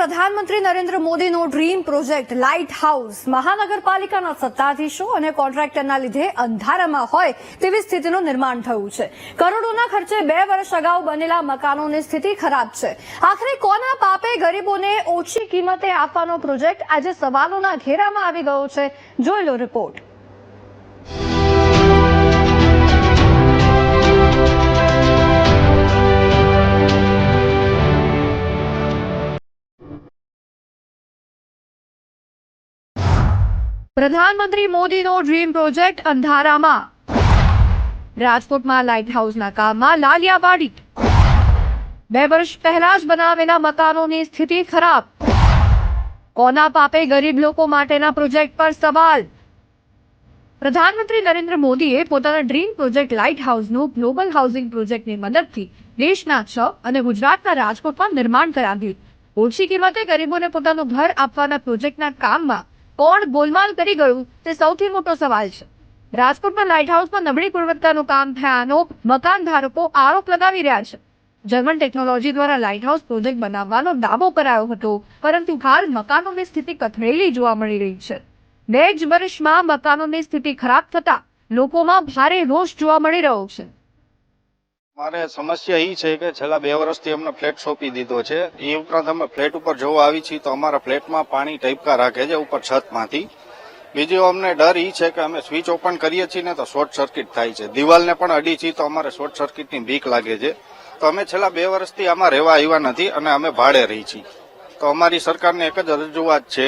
પ્રધાનમંત્રી નરેન્દ્ર મોદીનો dream project light house મહાનગરપાલિકાના સત્તાધીશો અને કોન્ટ્રાક્ટરના લીધે અંધારામાં હોય તેવી સ્થિતિનું નિર્માણ થયું છે. કરોડોના ખર્ચે 2 વર્ષ અગાઉ બનેલા મકાનોની સ્થિતિ ખરાબ છે. આખરે કોના પાપે ગરીબોને ઓછી કિંમતે આપવાનો પ્રોજેક્ટ આજે સવાલોના ઘેરામાં આવી ગયો છે. જોઈ લો રિપોર્ટ. પ્રધાનમંત્રી મોદીનો ડ્રીમ પ્રોજેક્ટ અંધારામાં. રાજકોટમાં લાઇટ હાઉસના કામમાં લાલિયાવાડી. 2 વર્ષ પહેલા જ બનાવેલા મકાનોની સ્થિતિ ખરાબ. કોના પાપે ગરીબ લોકો માટેના પ્રોજેક્ટ પર સવાલ. પ્રધાનમંત્રી નરેન્દ્ર મોદીએ પોતાના ડ્રીમ પ્રોજેક્ટ લાઇટ હાઉસનું ગ્લોબલ હાઉસિંગ પ્રોજેક્ટની મદદથી દેશના 6 અને ગુજરાતના રાજકોટમાં નિર્માણ કરાવ્યું. ઓછી કિંમતે ગરીબોને પોતાનું ઘર આપવાના પ્રોજેક્ટના કામમાં કોણ ગોલમાલ કરી ગયું તે સૌથી મોટો સવાલ છે. રાજકોટમાં લાઇટ હાઉસમાં નબળી ગુણવત્તાનું કામ થયાનો મકાન ધારકો આરોપ લગાવી રહ્યા છે. જર્મન ટેકનોલોજી દ્વારા લાઇટ હાઉસ પ્રોજેક્ટ બનાવવાનો દાવો કરાયો હતો, પરંતુ હાલ મકાનોની સ્થિતિ કથળેલી જોવા મળી રહી છે. 2 જ વર્ષમાં મકાનોની સ્થિતિ ખરાબ થતા લોકોમાં ભારે રોષ જોવા મળી રહ્યો છે. મારે સમસ્યા એ છે કે છેલ્લા 2 વર્ષથી અમને ફ્લેટ સોંપી દીધો છે. એ ઉપરાંત અમે ફ્લેટ ઉપર જોવા આવી છીએ તો અમારા ફ્લેટમાં પાણી ટપકા રાખે છે ઉપર છતમાંથી. બીજો અમને ડર એ છે કે અમે સ્વિચ ઓપન કરીએ છીએ ને તો શોર્ટ સર્કિટ થાય છે. દિવાલને પણ અડી છીએ તો અમારે શોર્ટ સર્કિટની બીક લાગે છે. તો અમે છેલ્લા 2 વર્ષથી આમાં રહેવા આવ્યા નથી અને અમે ભાડે રહી છીએ. તો અમારી સરકારને એક જ રજૂઆત છે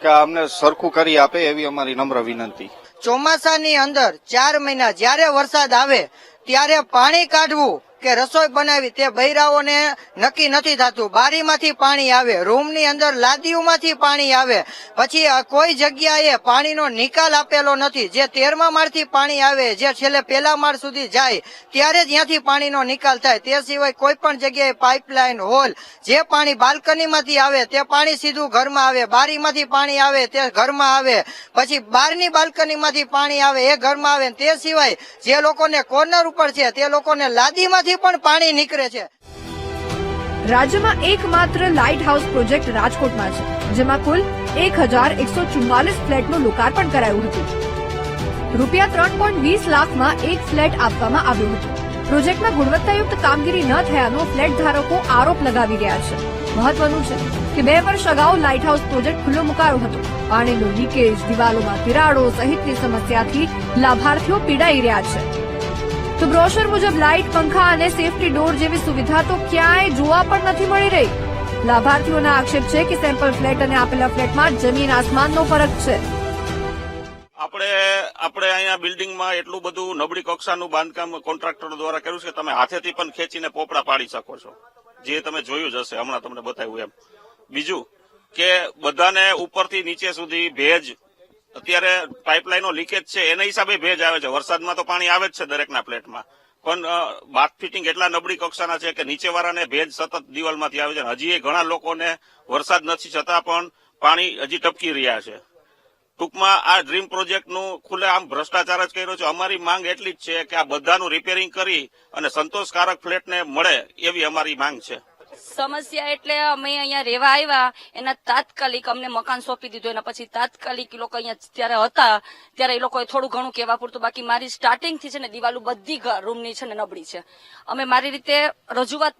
કે અમને સરખું કરી આપે એવી અમારી નમ્ર વિનંતી. ચોમાસાની અંદર 4 મહિના જ્યારે વરસાદ આવે ત્યારે પાણી કાઢવું કે રસોઈ બનાવી તે બૈરાઓને નક્કી નથી થતું. બારીમાંથી પાણી આવે, રૂમની અંદર લાદીઓમાંથી પાણી આવે, પછી કોઈ જગ્યાએ પાણીનો નિકાલ આપેલો નથી. જે 13મા માળથી પાણી આવે, જે છેલ્લે 1લા માળ સુધી જાય ત્યારે ત્યાંથી પાણીનો નિકાલ થાય. તે સિવાય કોઈ પણ જગ્યાએ પાઇપલાઇન હોલ, જે પાણી બાલ્કનીમાંથી આવે તે પાણી સીધું ઘરમાં આવે, બારીમાંથી પાણી આવે તે ઘરમાં આવે, પછી બહારની બાલ્કનીમાંથી પાણી આવે એ ઘરમાં આવે. તે સિવાય જે લોકોને કોર્નર ઉપર છે તે લોકોને લાદીમાંથી પણ પાણી નીકળે છે. રાજ્યમાં એકમાત્ર લાઇટ હાઉસ પ્રોજેક્ટ રાજકોટમાં છે, જેમાં કુલ 1144 ફ્લેટનું લોકાર્પણ કરાયું હતું. રૂપિયા 3.20 લાખમાં એક ફ્લેટ આપવામાં આવ્યો હતો. પ્રોજેક્ટમાં ગુણવત્તાયુક્ત કામગીરી ન થયાનો ફ્લેટ ધારકો આરોપ લગાવી રહ્યા છે. મહત્વનું છે કે 2 વર્ષ અગાઉ લાઇટ હાઉસ પ્રોજેક્ટ ખુલ્લો મુકાયો હતો. પાણીનો લીકેજ, દિવાલોમાં તિરાડો સહિતની સમસ્યાથી લાભાર્થીઓ પીડાઈ રહ્યા છે. તો બ્રોશર મુજબ લાઇટ, પંખા અને સેફટી ડોર જેવી સુવિધા તો ક્યાંય જોવા પણ નથી મળી રહી. લાભાર્થીઓના આક્ષેપ છે કે સેમ્પલ ફ્લેટ અને આપેલા ફ્લેટમાં જમીન આસમાનનો ફરક છે. આપણે અહીંયા બિલ્ડિંગમાં એટલું બધું નબળી કક્ષાનું બાંધકામ કોન્ટ્રાક્ટર દ્વારા કર્યું છે કે તમે હાથેથી પણ ખેંચીને પોપડા પાડી શકો છો, જે તમે જોયું જ હશે, હમણાં તમને બતાવ્યું એમ. બીજું કે બધાને ઉપરથી નીચે સુધી ભેજ, અત્યારે પાઇપલાઇનો લીકેજ છે એના હિસાબે ભેજ આવે છે. વરસાદમાં તો પાણી આવે જ છે દરેકના ફ્લેટમાં, પણ બાથ ફિટિંગ એટલા નબળી કક્ષાના છે કે નીચેવાળાને ભેજ સતત દિવાલમાંથી આવે છે. હજી ઘણા લોકોને વરસાદ નથી છતાં પણ પાણી હજી ટપકી રહ્યા છે. ટૂંકમાં આ ડ્રીમ પ્રોજેક્ટનું ખુલ્લે આમ ભ્રષ્ટાચાર જ કર્યો છે. અમારી માંગ એટલી જ છે કે આ બધાનું રિપેરિંગ કરી અને સંતોષકારક ફ્લેટને મળે એવી અમારી માંગ છે. સમસ્યા એટલે અમે અહીંયા રહેવા આવ્યા એના તાત્કાલિક અમને મકાન સોંપી દીધું. એના પછી તાત્કાલિક એ લોકો અહીંયા ત્યારે હતા ત્યારે એ લોકોએ થોડું ઘણું કહેવા પૂરતું, બાકી મારી સ્ટાર્ટિંગથી છે ને દિવાલો બધી રૂમની છે ને નબળી છે. અમે મારી રીતે રજૂઆત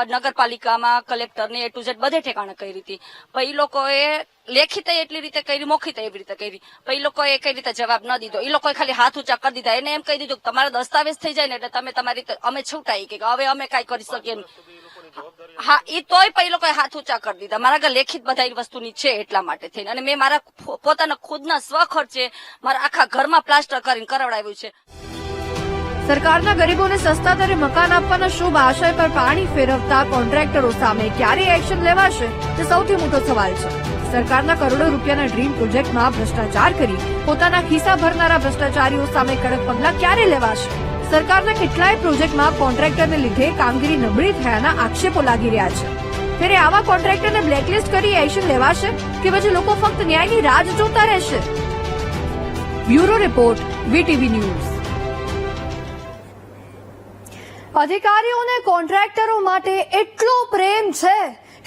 નગરપાલિકામાં, કલેક્ટરને A to Z બધે ઠેકાણે કરી હતી. પણ એ લોકોએ લેખિત એટલી રીતે કરી, મૌખિત એવી રીતે કરી. પણ એ લોકોએ કઈ રીતે જવાબ ન દીધો. એ લોકોએ ખાલી હાથ ઊંચા કરી દીધા. એને એમ કહી દીધું કે તમારા દસ્તાવેજ થઈ જાય ને એટલે તમે તમારી રીતે અમે છૂટાઈ કે હવે અમે કઈ કરી શકીએ નહીં. હા, એ તોય પણ એ લોકોએ હાથ ઊંચા કરી દીધા. મારા આગળ લેખિત બધા વસ્તુની છે એટલા માટે થઈને, અને મેં મારા પોતાના ખુદના સ્વખર્ચે મારા આખા ઘરમાં પ્લાસ્ટર કરીને કરાવડાવ્યું છે. સરકારના ગરીબોને સસ્તા દરે મકાન આપવાના શુભ આશય પર પાણી ફેરવતા કોન્ટ્રાક્ટરો સામે ક્યારે એક્શન લેવાશે તે સૌથી મોટો સવાલ છે. સરકારના કરોડો રૂપિયાના ડ્રીમ પ્રોજેક્ટમાં ભ્રષ્ટાચાર કરી પોતાના ખિસ્સા ભરનારા ભ્રષ્ટાચારીઓ સામે કડક પગલાં ક્યારે લેવાશે? સરકારના કેટલાય પ્રોજેક્ટમાં કોન્ટ્રાક્ટરને લીધે કામગીરી નબળી થયાના આક્ષેપો લાગી રહ્યા છે. ત્યારે આવા કોન્ટ્રાક્ટરને બ્લેકલિસ્ટ કરી એક્શન લેવાશે કે પછી લોકો ફક્ત ન્યાયની રાહ જોતા રહેશે? Bureau report, VTV news. અધિકારીઓને કોન્ટ્રાક્ટરો માટે એટલો પ્રેમ છે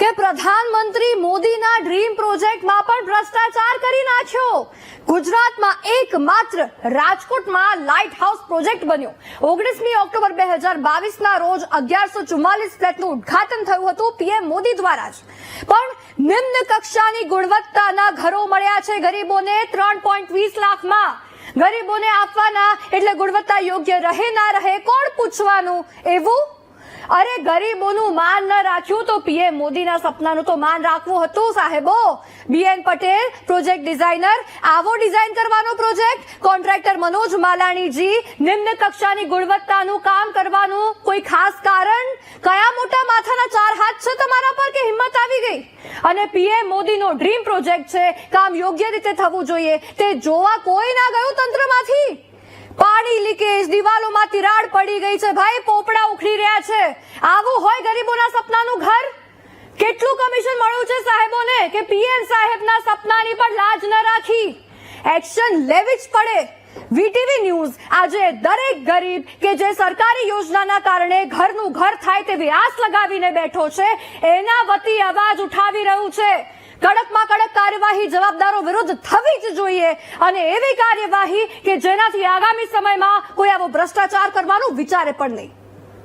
કે પ્રધાનમંત્રી મોદીના ડ્રીમ પ્રોજેક્ટમાં પણ ભ્રષ્ટાચાર કરી નાખ્યો. ગુજરાતમાં એકમાત્ર રાજકોટમાં લાઇટ હાઉસ પ્રોજેક્ટ બન્યો. 19મી ઓક્ટોબર 2022ના રોજ 1144 ફ્લેટનું ઉદ્ઘાટન થયું હતું પીએમ મોદી દ્વારા જ. પણ નિમ્ન કક્ષાની ગુણવત્તાના ઘરો મળ્યા છે ગરીબોને 3.20 લાખમાં. ગરીબોને આપવાના એટલે ગુણવત્તા યોગ્ય રહે ના રહે કોણ પૂછવાનું એવું? અરે ગરીબોનું માન ન રાખ્યું તો પીએમ મોદીના સપનાનું તો માન રાખવું હતું સાહેબો. બીએન પટેલ પ્રોજેક્ટ ડિઝાઇનર, આવો ડિઝાઇન કરવાનો પ્રોજેક્ટ. કોન્ટ્રાક્ટર મનોજ માલાણીજી, નિમ્ન કક્ષાની ગુણવત્તાનું કામ કરવાનું કોઈ ખાસ કારણ? કયા મોટા માથાના 4 હાથ છે તમારા પર કે હિંમત આવી ગઈ? અને પીએમ મોદીનો ડ્રીમ પ્રોજેક્ટ છે, કામ યોગ્ય રીતે થવું જોઈએ, તે જોવા કોઈ ના ગયું તંત્રમાંથી. પાણી લીકેજ, દિવાલોમાં તિરાડ પડી ગઈ છે ભાઈ, પોપડા ઉખડી રહ્યા છે. આવું હોય ગરીબોના સપનાનું ઘર? કેટલું કમિશન મળ્યું છે સાહેબોને કે પીએમ સાહેબના સપનાની પણ લાજ ન રાખી? એક્શન લેવી જ પડે. વીટીવી ન્યૂઝ આજે દરેક ગરીબ કે જે સરકારી યોજનાના કારણે ઘરનું ઘર થાય તેવી આસ લગાવીને બેઠો છે, એના વતી અવાજ ઉઠાવી રહ્યું છે. કડકમાં કડક કાર્યવાહી જવાબદારો વિરુદ્ધ થવી જ જોઈએ અને એવી કાર્યવાહી કે જેનાથી આગામી સમયમાં કોઈ આવો ભ્રષ્ટાચાર કરવાનું વિચારે પણ નહીં.